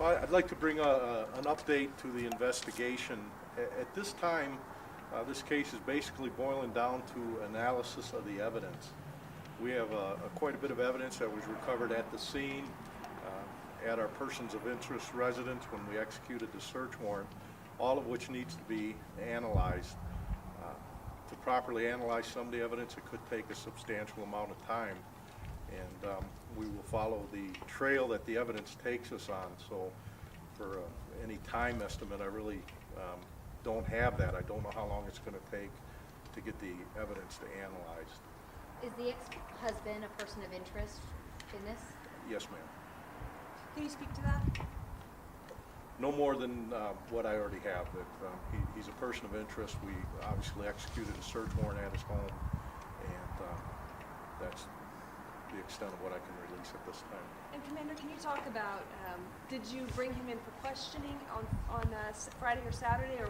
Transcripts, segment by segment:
Well, I'd like to bring an update to the investigation. At this time, this case is basically boiling down to analysis of the evidence. We have quite a bit of evidence that was recovered at the scene, at our persons of interest residence when we executed the search warrant, all of which needs to be analyzed. To properly analyze some of the evidence, it could take a substantial amount of time. And we will follow the trail that the evidence takes us on. So for any time estimate, I really don't have that. I don't know how long it's going to take to get the evidence to analyze. Is the ex-husband a person of interest in this? Yes, ma'am. Can you speak to that? No more than what I already have. That he's a person of interest. We obviously executed a search warrant at his home, and that's the extent of what I can release at this time. And Commander, can you talk about, did you bring him in for questioning on Friday or Saturday, or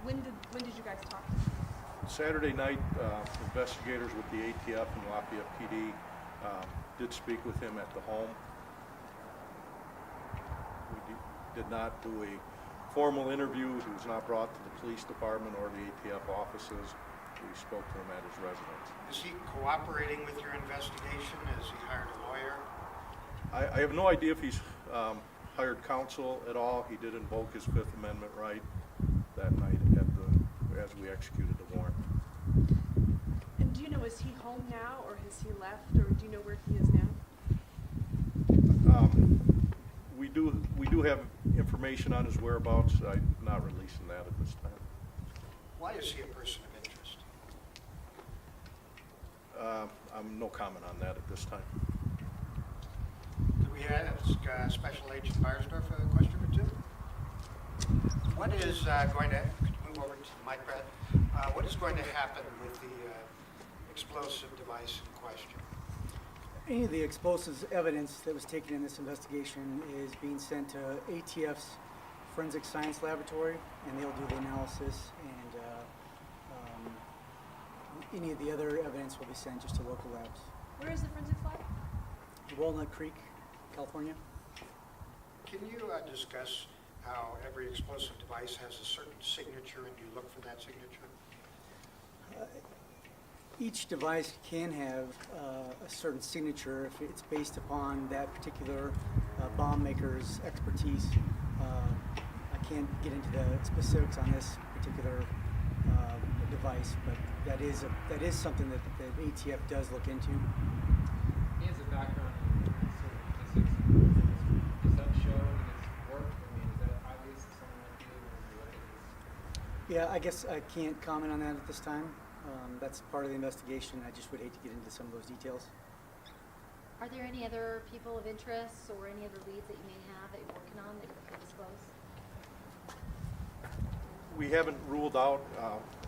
when did you guys talk to him? Saturday night, investigators with the ATF and Lafayette PD did speak with him at the home. We did not do a formal interview. He was not brought to the police department or the ATF offices. We spoke to him at his residence. Is he cooperating with your investigation? Has he hired a lawyer? I have no idea if he's hired counsel at all. He did invoke his Fifth Amendment right that night as we executed the warrant. And do you know, is he home now, or has he left, or do you know where he is now? We do have information on his whereabouts. I'm not releasing that at this time. Why is he a person of interest? I'm no comment on that at this time. Could we ask Special Agent Beiersdorf a question or two? What is going to, could you move over to the mic, Brad? What is going to happen with the explosive device in question? Any of the explosives evidence that was taken in this investigation is being sent to ATF's Forensic Science Laboratory, and they'll do the analysis, and any of the other evidence will be sent just to local labs. Where is the forensics lab? Walnut Creek, California. Can you discuss how every explosive device has a certain signature and you look for that signature? Each device can have a certain signature if it's based upon that particular bomb maker's expertise. I can't get into the specifics on this particular device, but that is something that the ATF does look into. He has a background in certain physics. Does that show in his work? I mean, is that obvious to someone like you when you look at this? Yeah, I guess I can't comment on that at this time. That's part of the investigation. I just would hate to get into some of those details. Are there any other people of interest or any other leads that you may have that you're working on that you can disclose? We haven't ruled out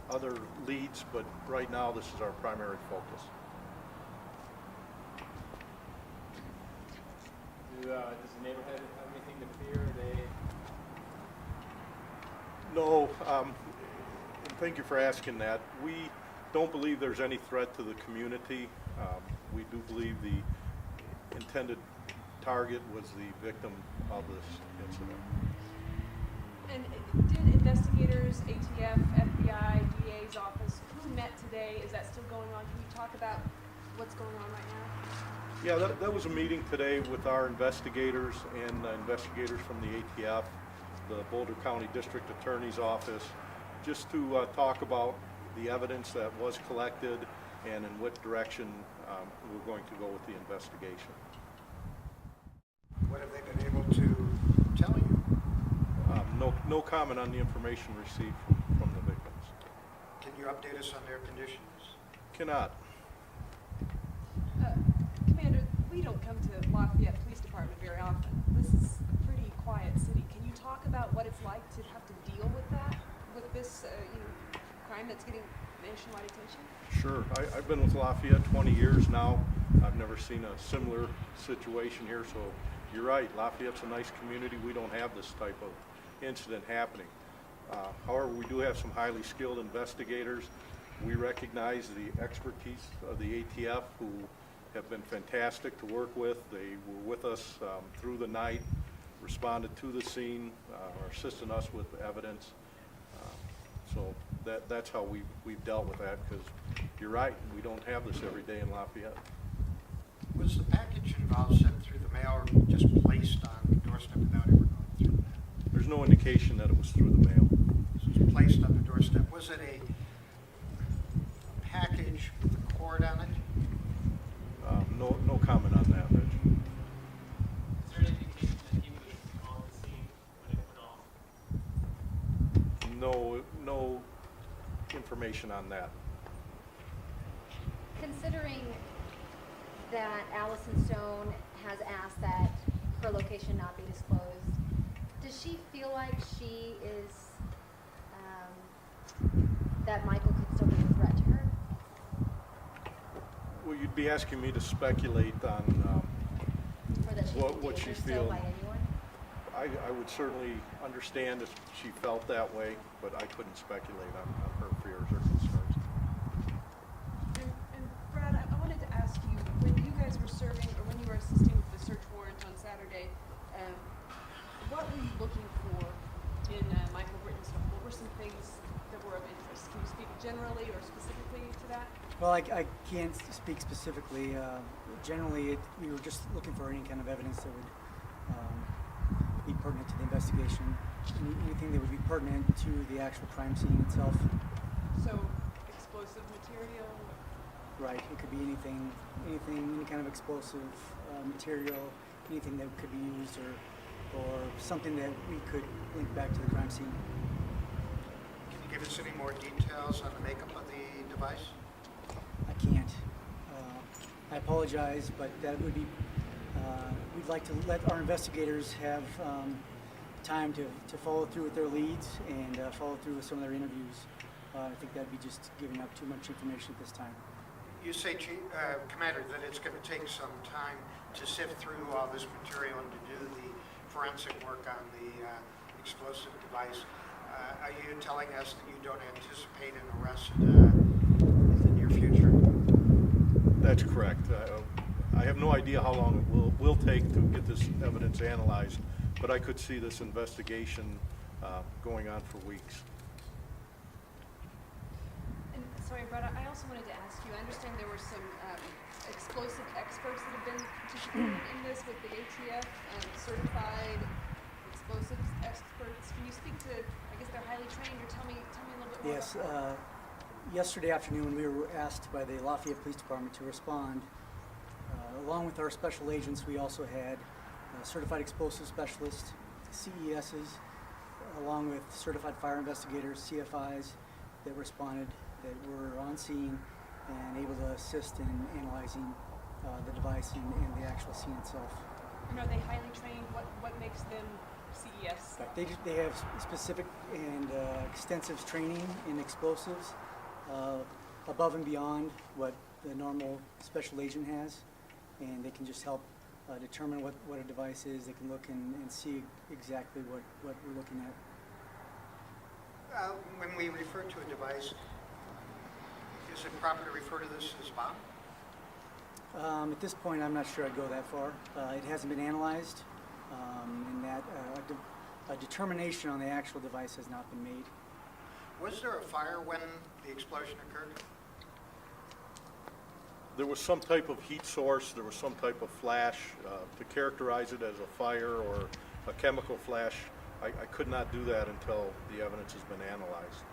other leads, but right now this is our primary focus. Does the neighborhood have anything to fear? No, and thank you for asking that. We don't believe there's any threat to the community. We do believe the intended target was the victim of this incident. And did investigators, ATF, FBI, DA's office, who met today? Is that still going on? Can you talk about what's going on right now? Yeah, that was a meeting today with our investigators and investigators from the ATF, the Boulder County District Attorney's Office, just to talk about the evidence that was collected and in what direction we're going to go with the investigation. What have they been able to tell you? No comment on the information received from the victims. Can you update us on their conditions? Cannot. Commander, we don't come to Lafayette Police Department very often. This is a pretty quiet city. Can you talk about what it's like to have to deal with that, with this crime that's getting nationwide attention? Sure. I've been with Lafayette 20 years now. I've never seen a similar situation here, so you're right. Lafayette's a nice community. We don't have this type of incident happening. However, we do have some highly skilled investigators. We recognize the expertise of the ATF, who have been fantastic to work with. They were with us through the night. responded to the scene, are assisting us with evidence. So that's how we've dealt with that, because you're right, we don't have this every day in Lafayette. Was the package involved sent through the mail or just placed on the doorstep without ever going through that? There's no indication that it was through the mail. This was placed on the doorstep. Was it a package with a cord on it? No comment on that, Rich. Is there any indication that he was on the scene when it went off? No information on that. Considering that Allison Stone has asked that her location not be disclosed, does she feel like she is, that Michael could still be a threat to her? Well, you'd be asking me to speculate on Or that she's in what she danger still feels. by anyone? I would certainly understand if she felt that way, but I couldn't speculate on her fears or concerns. And Brad, I wanted to ask you, when you guys were serving, or when you were assisting with the search warrant on Saturday, what were you looking for in Michael Britton's home? What were some things that were of interest? Can you speak generally or specifically to that? Well, I can't speak specifically. Generally, we were just looking for any kind of evidence that would be pertinent to the investigation, anything that would be pertinent to the actual crime scene itself. So, explosive material? Right, it could be anything, any kind of explosive material, anything that could be used, or something that we could link back to the crime scene. Can you give us any more details on the makeup of the device? I can't. I apologize, but that would be, we'd like to let our investigators have time to follow through with their leads and follow through with some of their interviews. I think that'd be just giving up too much information at this time. You say, Commander, that it's going to take some time to sift through all this material and to do the forensic work on the explosive device. Are you telling us that you don't anticipate an arrest in the near future? That's correct. I have no idea how long it will take to get this evidence analyzed, but I could see this investigation going on for weeks. And sorry, Brad, I also wanted to ask you, I understand there were some explosive experts that have been participating in this with the ATF, certified explosives experts. Can you speak to, I guess they're highly trained, or tell me a little bit more Yes, about that? yesterday afternoon we were asked by the Lafayette Police Department to respond. Along with our special agents, we also had certified explosive specialists, CESs, along with certified fire investigators, CFIs, that responded, that were on scene and able to assist in analyzing the device and the actual scene itself. And are they highly trained? What makes them CES? They have specific and extensive training in explosives, above and beyond what the normal special agent has, and they can just help determine what a device is. They can look and see exactly what we're looking at. When we refer to a device, is it proper to refer to this as bomb? At this point, I'm not sure I'd go that far. It hasn't been analyzed, and that a determination on the actual device has not been made. Was there a fire when the explosion occurred? There was some type of heat source, there was some type of flash. To characterize it as a fire or a chemical flash, I could not do that until the evidence has been analyzed.